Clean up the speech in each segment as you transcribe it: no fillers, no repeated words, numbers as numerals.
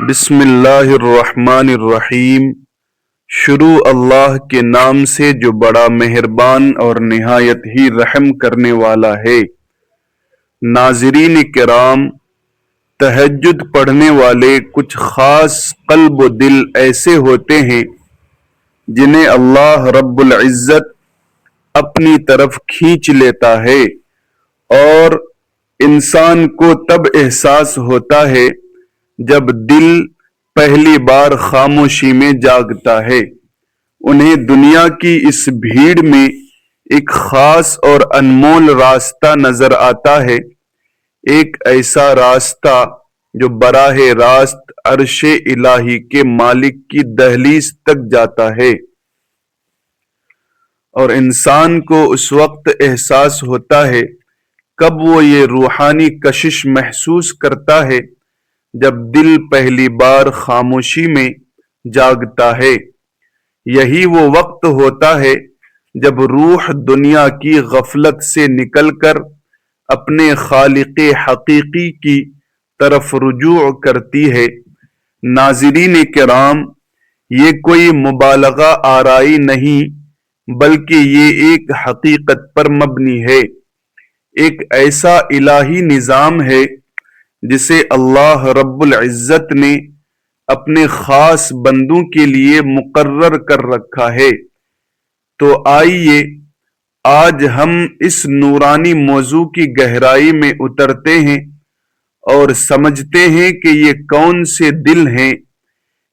بسم اللہ الرحمن الرحیم۔ شروع اللہ کے نام سے جو بڑا مہربان اور نہایت ہی رحم کرنے والا ہے۔ ناظرین کرام، تہجد پڑھنے والے کچھ خاص قلب و دل ایسے ہوتے ہیں جنہیں اللہ رب العزت اپنی طرف کھینچ لیتا ہے، اور انسان کو تب احساس ہوتا ہے جب دل پہلی بار خاموشی میں جاگتا ہے۔ انہیں دنیا کی اس بھیڑ میں ایک خاص اور انمول راستہ نظر آتا ہے، ایک ایسا راستہ جو براہ راست عرش الہی کے مالک کی دہلیز تک جاتا ہے، اور انسان کو اس وقت احساس ہوتا ہے کب وہ یہ روحانی کشش محسوس کرتا ہے جب دل پہلی بار خاموشی میں جاگتا ہے۔ یہی وہ وقت ہوتا ہے جب روح دنیا کی غفلت سے نکل کر اپنے خالق حقیقی کی طرف رجوع کرتی ہے۔ ناظرین کرام، یہ کوئی مبالغہ آرائی نہیں بلکہ یہ ایک حقیقت پر مبنی ہے، ایک ایسا الہی نظام ہے جسے اللہ رب العزت نے اپنے خاص بندوں کے لیے مقرر کر رکھا ہے۔ تو آئیے آج ہم اس نورانی موضوع کی گہرائی میں اترتے ہیں اور سمجھتے ہیں کہ یہ کون سے دل ہیں،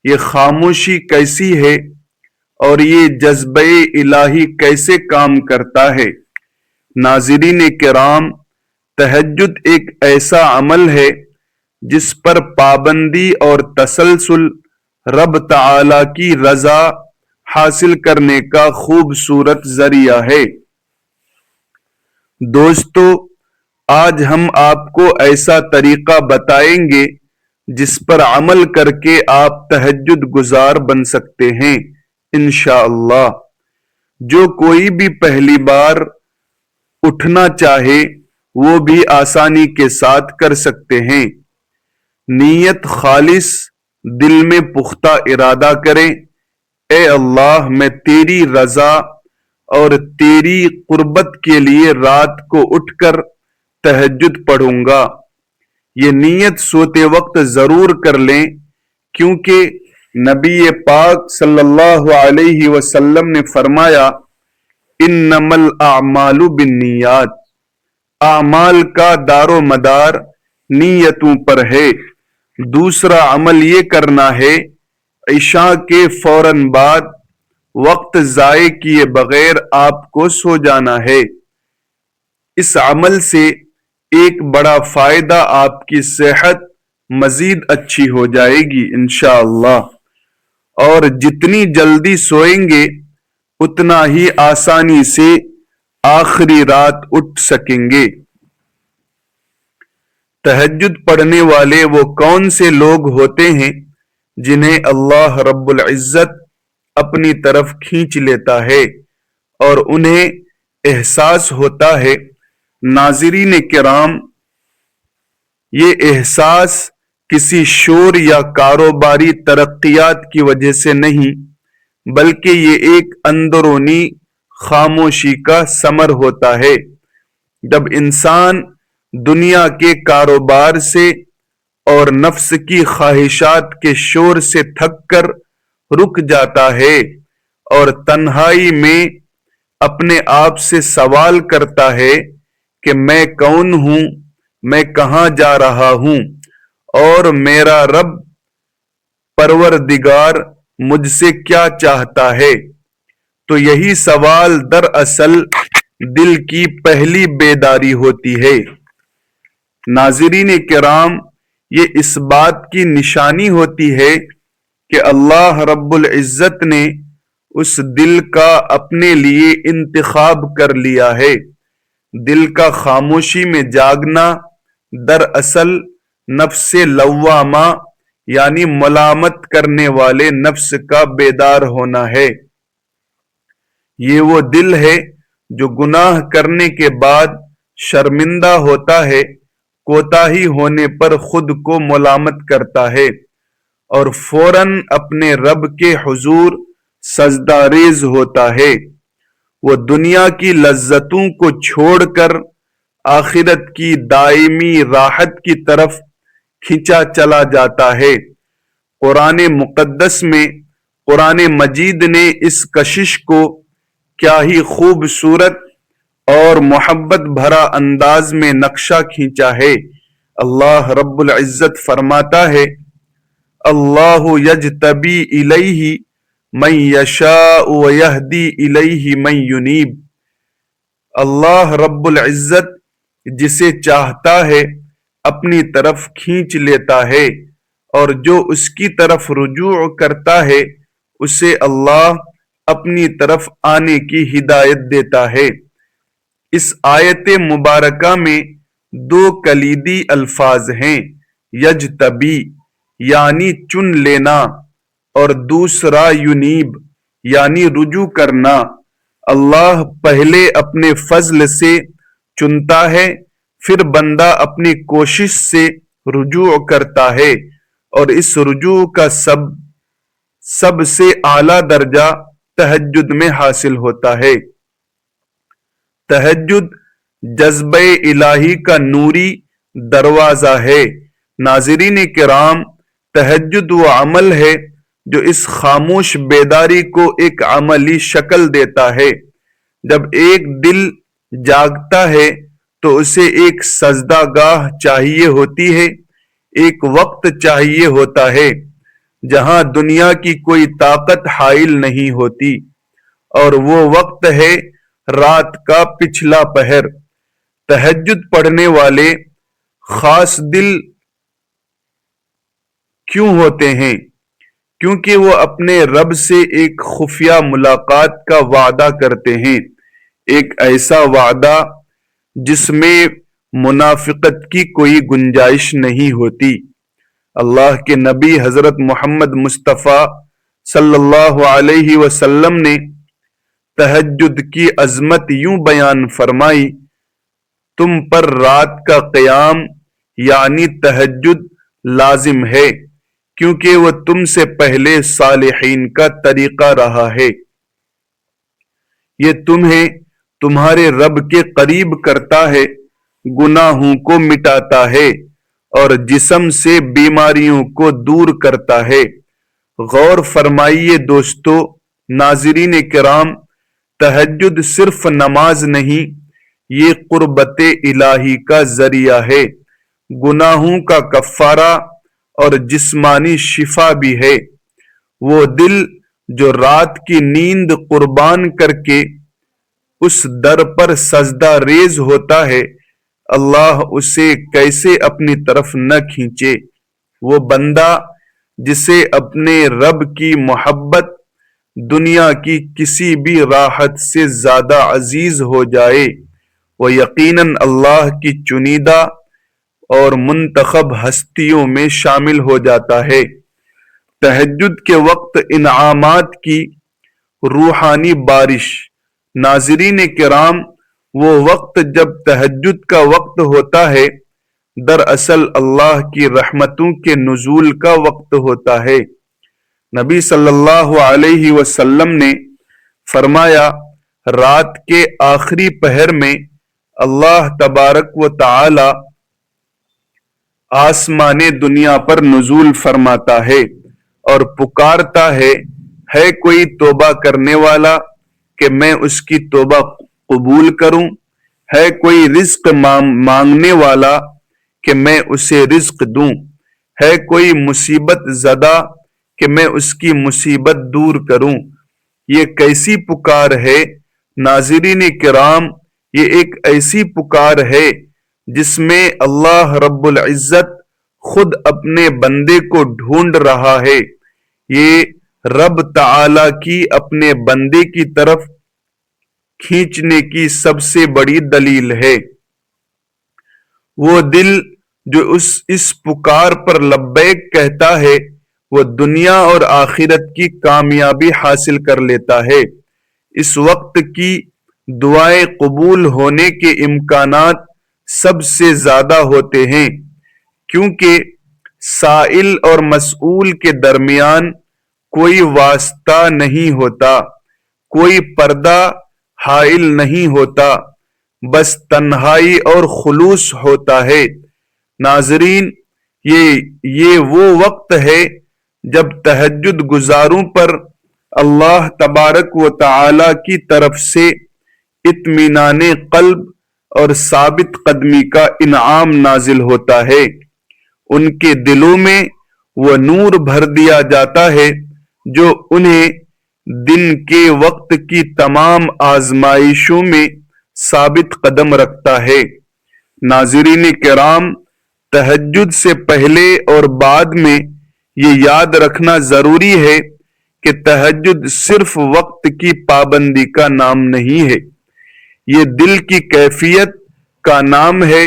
یہ خاموشی کیسی ہے، اور یہ جذبہ الہی کیسے کام کرتا ہے۔ ناظرین کرام، تہجد ایک ایسا عمل ہے جس پر پابندی اور تسلسل رب تعالی کی رضا حاصل کرنے کا خوبصورت ذریعہ ہے۔ دوستو، آج ہم آپ کو ایسا طریقہ بتائیں گے جس پر عمل کر کے آپ تہجد گزار بن سکتے ہیں انشاءاللہ۔ جو کوئی بھی پہلی بار اٹھنا چاہے وہ بھی آسانی کے ساتھ کر سکتے ہیں۔ نیت خالص، دل میں پختہ ارادہ کریں، اے اللہ میں تیری رضا اور تیری قربت کے لیے رات کو اٹھ کر تہجد پڑھوں گا۔ یہ نیت سوتے وقت ضرور کر لیں، کیونکہ نبی پاک صلی اللہ علیہ وسلم نے فرمایا، انما الاعمال بالنیات، اعمال کا دار و مدار نیتوں پر ہے۔ دوسرا عمل یہ کرنا ہے، عشاء کے فوراً بعد وقت ضائع کیے بغیر آپ کو سو جانا ہے۔ اس عمل سے ایک بڑا فائدہ، آپ کی صحت مزید اچھی ہو جائے گی انشاءاللہ، اور جتنی جلدی سوئیں گے اتنا ہی آسانی سے آخری رات اٹھ سکیں گے۔ تہجد پڑھنے والے وہ کون سے لوگ ہوتے ہیں جنہیں اللہ رب العزت اپنی طرف کھینچ لیتا ہے اور انہیں احساس ہوتا ہے؟ ناظرین کرام، یہ احساس کسی شور یا کاروباری ترقیات کی وجہ سے نہیں، بلکہ یہ ایک اندرونی خاموشی کا ثمر ہوتا ہے۔ جب انسان دنیا کے کاروبار سے اور نفس کی خواہشات کے شور سے تھک کر رک جاتا ہے اور تنہائی میں اپنے آپ سے سوال کرتا ہے کہ میں کون ہوں، میں کہاں جا رہا ہوں، اور میرا رب پروردگار مجھ سے کیا چاہتا ہے، تو یہی سوال دراصل دل کی پہلی بیداری ہوتی ہے۔ ناظرین کرام، یہ اس بات کی نشانی ہوتی ہے کہ اللہ رب العزت نے اس دل کا اپنے لیے انتخاب کر لیا ہے۔ دل کا خاموشی میں جاگنا دراصل نفس لوامہ یعنی ملامت کرنے والے نفس کا بیدار ہونا ہے۔ یہ وہ دل ہے جو گناہ کرنے کے بعد شرمندہ ہوتا ہے، کوتاہی ہونے پر خود کو ملامت کرتا ہے، اور فوراً اپنے رب کے حضور سجدہ ریز ہوتا ہے۔ وہ دنیا کی لذتوں کو چھوڑ کر آخرت کی دائمی راحت کی طرف کھینچا چلا جاتا ہے۔ قرآن مقدس میں قرآن مجید نے اس کشش کو کیا ہی خوبصورت اور محبت بھرا انداز میں نقشہ کھینچا ہے۔ اللہ رب العزت فرماتا ہے، اللہ یجتبی الیہ من یشاء ویہدی الیہ من ینیب۔ اللہ رب العزت جسے چاہتا ہے اپنی طرف کھینچ لیتا ہے، اور جو اس کی طرف رجوع کرتا ہے اسے اللہ اپنی طرف آنے کی ہدایت دیتا ہے۔ اس آیت مبارکہ میں دو کلیدی الفاظ ہیں، یجتبی یعنی چن لینا، اور دوسرا ینیب یعنی رجوع کرنا۔ اللہ پہلے اپنے فضل سے چنتا ہے، پھر بندہ اپنی کوشش سے رجوع کرتا ہے، اور اس رجوع کا سب سے اعلیٰ درجہ تہجد میں حاصل ہوتا ہے۔ تہجد جذبہ الہی کا نوری دروازہ ہے۔ ناظرین کرام، تہجد وہ عمل ہے جو اس خاموش بیداری کو ایک عملی شکل دیتا ہے۔ جب ایک دل جاگتا ہے تو اسے ایک سجدہ گاہ چاہیے ہوتی ہے، ایک وقت چاہیے ہوتا ہے جہاں دنیا کی کوئی طاقت حائل نہیں ہوتی، اور وہ وقت ہے رات کا پچھلا پہر۔ تہجد پڑھنے والے خاص دل کیوں ہوتے ہیں؟ کیونکہ وہ اپنے رب سے ایک خفیہ ملاقات کا وعدہ کرتے ہیں، ایک ایسا وعدہ جس میں منافقت کی کوئی گنجائش نہیں ہوتی۔ اللہ کے نبی حضرت محمد مصطفیٰ صلی اللہ علیہ وسلم نے تہجد کی عظمت یوں بیان فرمائی، تم پر رات کا قیام یعنی تہجد لازم ہے، کیونکہ وہ تم سے پہلے صالحین کا طریقہ رہا ہے۔ یہ تمہیں تمہارے رب کے قریب کرتا ہے، گناہوں کو مٹاتا ہے، اور جسم سے بیماریوں کو دور کرتا ہے۔ غور فرمائیے دوستو، ناظرین کرام، تہجد صرف نماز نہیں، یہ قربت الہی کا ذریعہ ہے، گناہوں کا کفارہ اور جسمانی شفا بھی ہے۔ وہ دل جو رات کی نیند قربان کر کے اس در پر سجدہ ریز ہوتا ہے، اللہ اسے کیسے اپنی طرف نہ کھینچے۔ وہ بندہ جسے اپنے رب کی محبت دنیا کی کسی بھی راحت سے زیادہ عزیز ہو جائے، وہ یقیناً اللہ کی چنیدہ اور منتخب ہستیوں میں شامل ہو جاتا ہے۔ تہجد کے وقت انعامات کی روحانی بارش۔ ناظرین کرام، وہ وقت جب تہجد کا وقت ہوتا ہے دراصل اللہ کی رحمتوں کے نزول کا وقت ہوتا ہے۔ نبی صلی اللہ علیہ وسلم نے فرمایا، رات کے آخری پہر میں اللہ تبارک و تعالی آسمان دنیا پر نزول فرماتا ہے اور پکارتا ہے کوئی توبہ کرنے والا کہ میں اس کی توبہ قبول کروں، ہے کوئی رزق مانگنے والا کہ میں اسے رزق دوں، ہے کوئی مصیبت زدہ کہ میں اس کی مصیبت دور کروں۔ یہ کیسی پکار ہے ناظرین کرام، یہ ایک ایسی پکار ہے جس میں اللہ رب العزت خود اپنے بندے کو ڈھونڈ رہا ہے۔ یہ رب تعالی کی اپنے بندے کی طرف کھینچنے کی سب سے بڑی دلیل ہے۔ وہ دل جو اس پکار پر لبیک کہتا ہے، وہ دنیا اور آخرت کی کامیابی حاصل کر لیتا ہے۔ اس وقت کی دعائیں قبول ہونے کے امکانات سب سے زیادہ ہوتے ہیں، کیونکہ سائل اور مسئول کے درمیان کوئی واسطہ نہیں ہوتا، کوئی پردہ حائل نہیں ہوتا، بس تنہائی اور خلوص ہوتا ہے۔ ناظرین، یہ وہ وقت ہے جب تہجد گزاروں پر اللہ تبارک و تعالی کی طرف سے اطمینان قلب اور ثابت قدمی کا انعام نازل ہوتا ہے۔ ان کے دلوں میں وہ نور بھر دیا جاتا ہے جو انہیں دن کے وقت کی تمام آزمائشوں میں ثابت قدم رکھتا ہے۔ ناظرین کرام، تہجد سے پہلے اور بعد میں یہ یاد رکھنا ضروری ہے کہ تہجد صرف وقت کی پابندی کا نام نہیں ہے، یہ دل کی کیفیت کا نام ہے۔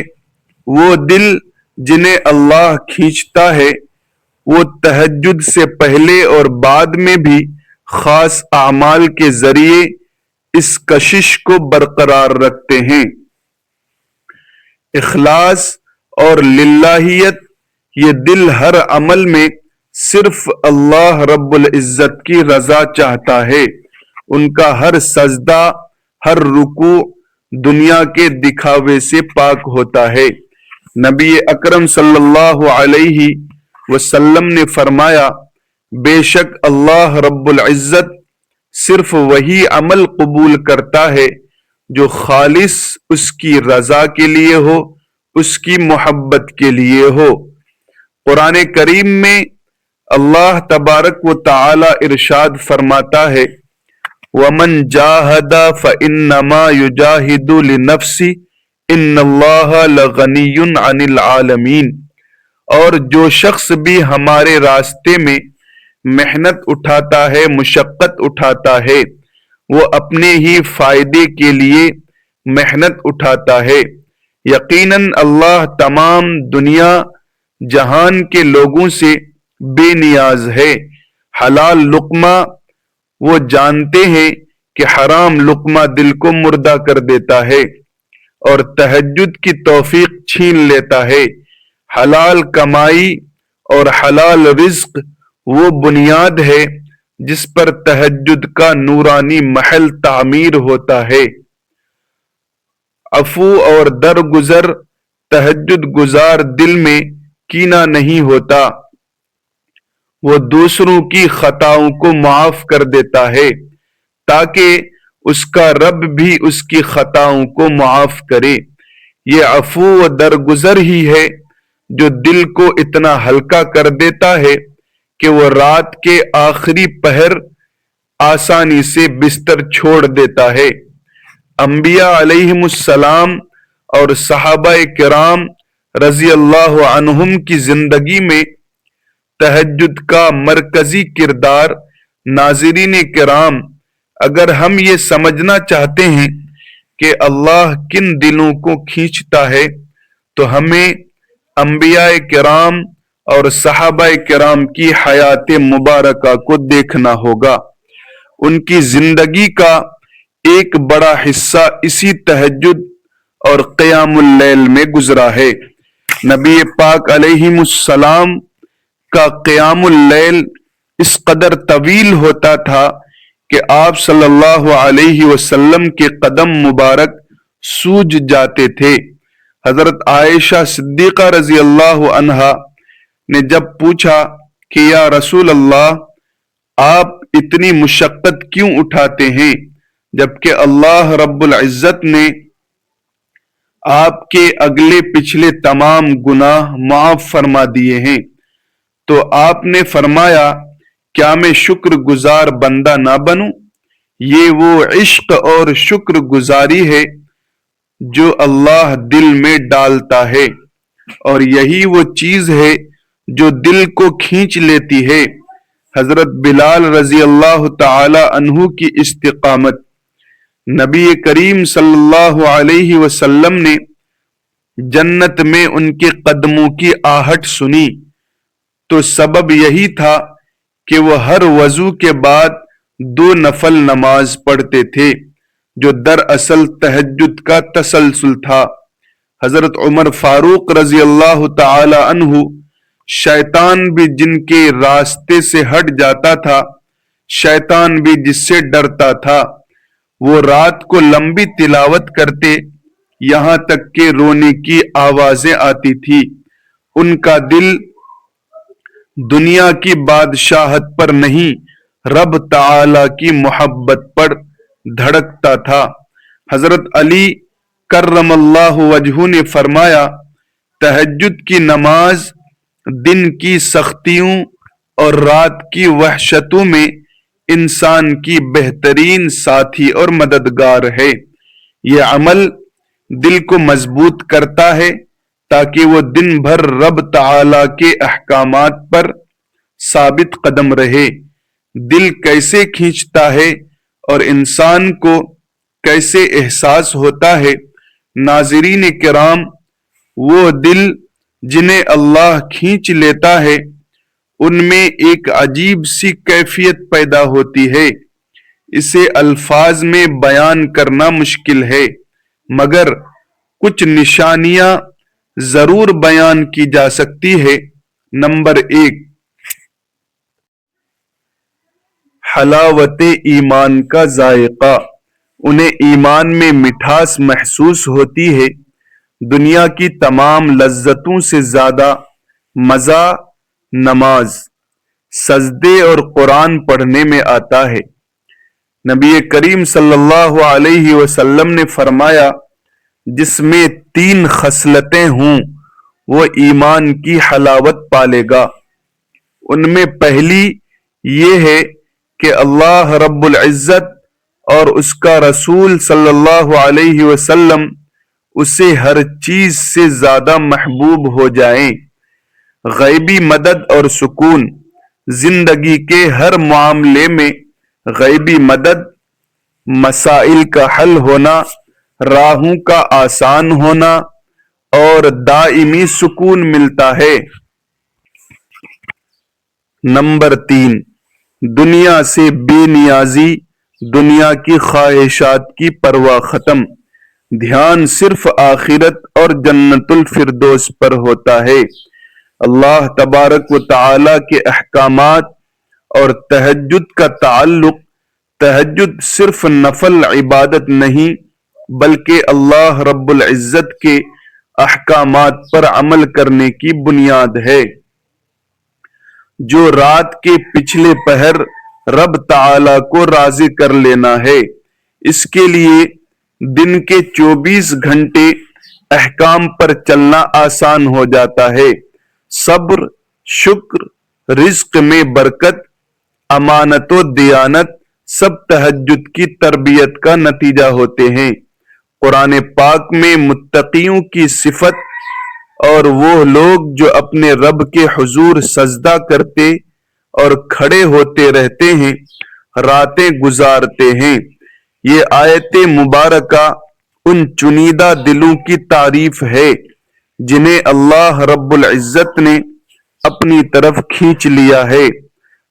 وہ دل جنہیں اللہ کھینچتا ہے وہ تہجد سے پہلے اور بعد میں بھی خاص اعمال کے ذریعے اس کشش کو برقرار رکھتے ہیں۔ اخلاص اور للہیت، یہ دل ہر عمل میں صرف اللہ رب العزت کی رضا چاہتا ہے۔ ان کا ہر سجدہ، ہر رکوع دنیا کے دکھاوے سے پاک ہوتا ہے۔ نبی اکرم صلی اللہ علیہ وسلم نے فرمایا، بے شک اللہ رب العزت صرف وہی عمل قبول کرتا ہے جو خالص اس کی رضا کے لیے ہو، اس کی محبت کے لیے ہو۔ قرآن کریم میں اللہ تبارک و تعالی ارشاد فرماتا ہے، وَمَنْ جَاهَدَ فَإِنَّمَا يُجَاهِدُ لِنَفْسِهِ إِنَّ اللَّهَ لَغَنِيٌّ عَنِ الْعَالَمِينَ، اور جو شخص بھی ہمارے راستے میں محنت اٹھاتا ہے، مشقت اٹھاتا ہے، وہ اپنے ہی فائدے کے لیے محنت اٹھاتا ہے۔ یقیناً اللہ تمام دنیا جہان کے لوگوں سے بے نیاز ہے۔ حلال لقمہ وہ جانتے ہیں کہ حرام لقمہ دل کو مردہ کر دیتا ہے اور تہجد کی توفیق چھین لیتا ہے۔ حلال کمائی اور حلال رزق وہ بنیاد ہے جس پر تہجد کا نورانی محل تعمیر ہوتا ہے۔ عفو اور درگزر، تہجد گزار دل میں کینہ نہیں ہوتا، وہ دوسروں کی خطاؤں کو معاف کر دیتا ہے تاکہ اس کا رب بھی اس کی خطاؤں کو معاف کرے۔ یہ عفو و درگزر ہی ہے جو دل کو اتنا ہلکا کر دیتا ہے کہ وہ رات کے آخری پہر آسانی سے بستر چھوڑ دیتا ہے۔ انبیاء علیہم السلام اور صحابہ کرام رضی اللہ عنہم کی زندگی میں تہجد کا مرکزی کردار۔ ناظرین کرام، اگر ہم یہ سمجھنا چاہتے ہیں کہ اللہ کن دلوں کو کھینچتا ہے تو ہمیں انبیاء کرام اور صحابہ کرام کی حیات مبارکہ کو دیکھنا ہوگا۔ ان کی زندگی کا ایک بڑا حصہ اسی تہجد اور قیام اللیل میں گزرا ہے۔ نبی پاک علیہ السلام کا قیام اللیل اس قدر طویل ہوتا تھا کہ آپ صلی اللہ علیہ وسلم کے قدم مبارک سوج جاتے تھے۔ حضرت عائشہ صدیقہ رضی اللہ عنہا نے جب پوچھا کہ یا رسول اللہ، آپ اتنی مشقت کیوں اٹھاتے ہیں جبکہ اللہ رب العزت نے آپ کے اگلے پچھلے تمام گناہ معاف فرما دیے ہیں؟ تو آپ نے فرمایا، کیا میں شکر گزار بندہ نہ بنوں؟ یہ وہ عشق اور شکر گزاری ہے جو اللہ دل میں ڈالتا ہے، اور یہی وہ چیز ہے جو دل کو کھینچ لیتی ہے۔ حضرت بلال رضی اللہ تعالی عنہ کی استقامت، نبی کریم صلی اللہ علیہ وسلم نے جنت میں ان کے قدموں کی آہٹ سنی تو سبب یہی تھا کہ وہ ہر وضو کے بعد 2 نفل نماز پڑھتے تھے جو دراصل تہجد کا تسلسل تھا۔ حضرت عمر فاروق رضی اللہ تعالی عنہ شیطان بھی جن کے راستے سے ہٹ جاتا تھا، شیطان بھی جس سے ڈرتا تھا، وہ رات کو لمبی تلاوت کرتے یہاں تک کہ رونے کی آوازیں آتی تھی۔ ان کا دل دنیا کی بادشاہت پر نہیں، رب تعالی کی محبت پر دھڑکتا تھا۔ حضرت علی کرم اللہ وجہہ نے فرمایا، تہجد کی نماز دن کی سختیوں اور رات کی وحشتوں میں انسان کی بہترین ساتھی اور مددگار ہے۔ یہ عمل دل کو مضبوط کرتا ہے تاکہ وہ دن بھر رب تعالی کے احکامات پر ثابت قدم رہے۔ دل کیسے کھینچتا ہے اور انسان کو کیسے احساس ہوتا ہے؟ ناظرین کرام، وہ دل جنہیں اللہ کھینچ لیتا ہے ان میں ایک عجیب سی کیفیت پیدا ہوتی ہے۔ اسے الفاظ میں بیان کرنا مشکل ہے، مگر کچھ نشانیاں ضرور بیان کی جا سکتی ہے۔ نمبر 1، حلاوت ایمان کا ذائقہ۔ انہیں ایمان میں مٹھاس محسوس ہوتی ہے۔ دنیا کی تمام لذتوں سے زیادہ مزہ نماز، سجدے اور قرآن پڑھنے میں آتا ہے۔ نبی کریم صلی اللہ علیہ وسلم نے فرمایا، جس میں 3 خصلتیں ہوں وہ ایمان کی حلاوت پالے گا۔ ان میں پہلی یہ ہے کہ اللہ رب العزت اور اس کا رسول صلی اللہ علیہ وسلم اسے ہر چیز سے زیادہ محبوب ہو جائیں۔ غیبی مدد اور سکون، زندگی کے ہر معاملے میں غیبی مدد، مسائل کا حل ہونا، راہوں کا آسان ہونا اور دائمی سکون ملتا ہے۔ نمبر 3، دنیا سے بے نیازی، دنیا کی خواہشات کی پرواہ ختم۔ دھیان صرف آخرت اور جنت الفردوس پر ہوتا ہے۔ اللہ تبارک و تعالی کے احکامات اور تہجد کا تعلق۔ تہجد صرف نفل عبادت نہیں بلکہ اللہ رب العزت کے احکامات پر عمل کرنے کی بنیاد ہے۔ جو رات کے پچھلے پہر رب تعالی کو راضی کر لینا ہے، اس کے لیے دن کے 24 گھنٹے احکام پر چلنا آسان ہو جاتا ہے۔ صبر، شکر، رزق میں برکت، امانت و دیانت سب تہجد کی تربیت کا نتیجہ ہوتے ہیں۔ قرآن پاک میں متقیوں کی صفت اور وہ لوگ جو اپنے رب کے حضور سجدہ کرتے اور کھڑے ہوتے رہتے ہیں، راتیں گزارتے ہیں۔ یہ آیت مبارکہ ان چنیدہ دلوں کی تعریف ہے جنہیں اللہ رب العزت نے اپنی طرف کھینچ لیا ہے۔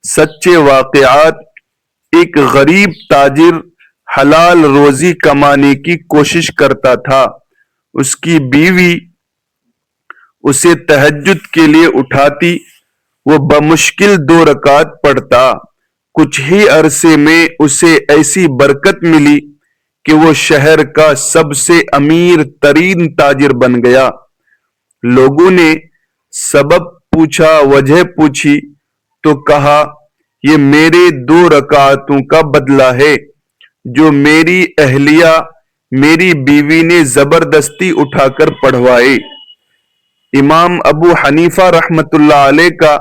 سچے واقعات: ایک غریب تاجر حلال روزی کمانے کی کوشش کرتا تھا۔ اس کی بیوی اسے تہجد کے لیے اٹھاتی، وہ بمشکل 2 رکعت پڑھتا۔ کچھ ہی عرصے میں اسے ایسی برکت ملی کہ وہ شہر کا سب سے امیر ترین تاجر بن گیا۔ لوگوں نے سبب پوچھا، وجہ پوچھی تو کہا، یہ میرے 2 رکعتوں کا بدلہ ہے جو میری اہلیہ میری بیوی نے زبردستی اٹھا کر پڑھوائے۔ امام ابو حنیفہ رحمت اللہ علیہ کا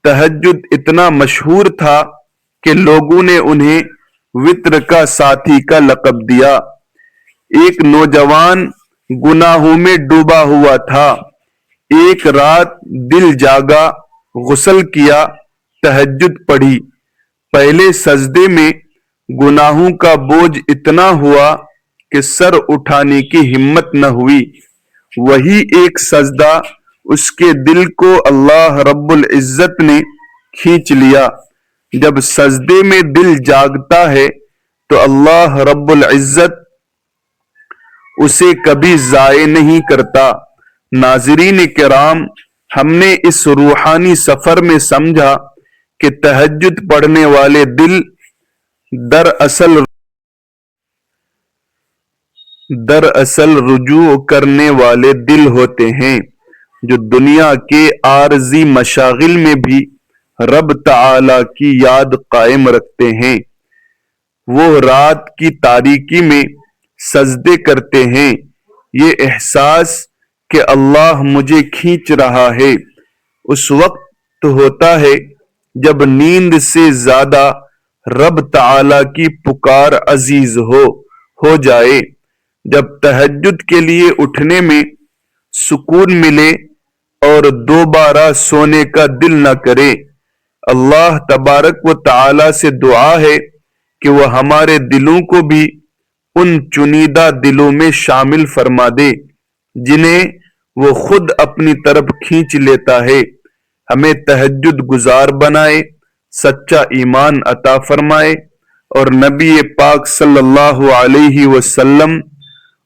تہجد اتنا مشہور تھا کہ لوگوں نے انہیں وتر کا ساتھی کا لقب دیا۔ ایک نوجوان گناہوں میں ڈوبا ہوا تھا۔ ایک رات دل جاگا، غسل کیا، تہجد پڑھی۔ پہلے سجدے میں گناہوں کا بوجھ اتنا ہوا کہ سر اٹھانے کی ہمت نہ ہوئی۔ وہی ایک سجدہ اس کے دل کو اللہ رب العزت نے کھینچ لیا۔ جب سجدے میں دل جاگتا ہے تو اللہ رب العزت اسے کبھی ضائع نہیں کرتا۔ ناظرین کرام، ہم نے اس روحانی سفر میں سمجھا کہ تہجد پڑھنے والے دل دراصل رجوع کرنے والے دل ہوتے ہیں جو دنیا کے عارضی مشاغل میں بھی رب تعالی کی یاد قائم رکھتے ہیں۔ وہ رات کی تاریکی میں سجدے کرتے ہیں۔ یہ احساس کہ اللہ مجھے کھینچ رہا ہے اس وقت ہوتا ہے جب نیند سے زیادہ رب تعالی کی پکار عزیز ہو جائے، جب تہجد کے لیے اٹھنے میں سکون ملے اور دوبارہ سونے کا دل نہ کرے۔ اللہ تبارک و تعالی سے دعا ہے کہ وہ ہمارے دلوں کو بھی ان چنیدہ دلوں میں شامل فرما دے جنہیں وہ خود اپنی طرف کھینچ لیتا ہے۔ ہمیں تہجد گزار بنائے، سچا ایمان عطا فرمائے اور نبی پاک صلی اللہ علیہ وسلم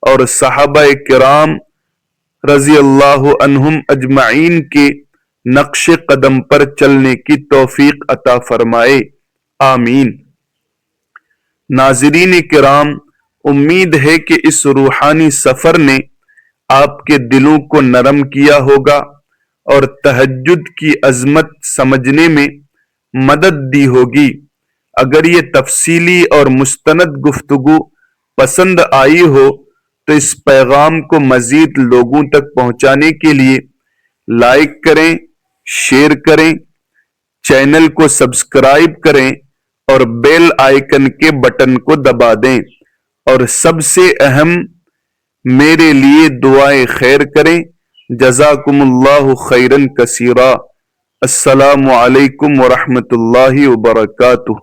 اور صحابہ کرام رضی اللہ عنہم اجمعین کے نقش قدم پر چلنے کی توفیق عطا فرمائے، آمین۔ ناظرین کرام، امید ہے کہ اس روحانی سفر نے آپ کے دلوں کو نرم کیا ہوگا اور تہجد کی عظمت سمجھنے میں مدد دی ہوگی۔ اگر یہ تفصیلی اور مستند گفتگو پسند آئی ہو تو اس پیغام کو مزید لوگوں تک پہنچانے کے لیے لائک کریں، شیئر کریں، چینل کو سبسکرائب کریں اور بیل آئیکن کے بٹن کو دبا دیں، اور سب سے اہم میرے لیے دعائیں خیر کریں۔ جزاکم اللہ خیرا کثیرا۔ السلام علیکم ورحمۃ اللہ وبرکاتہ۔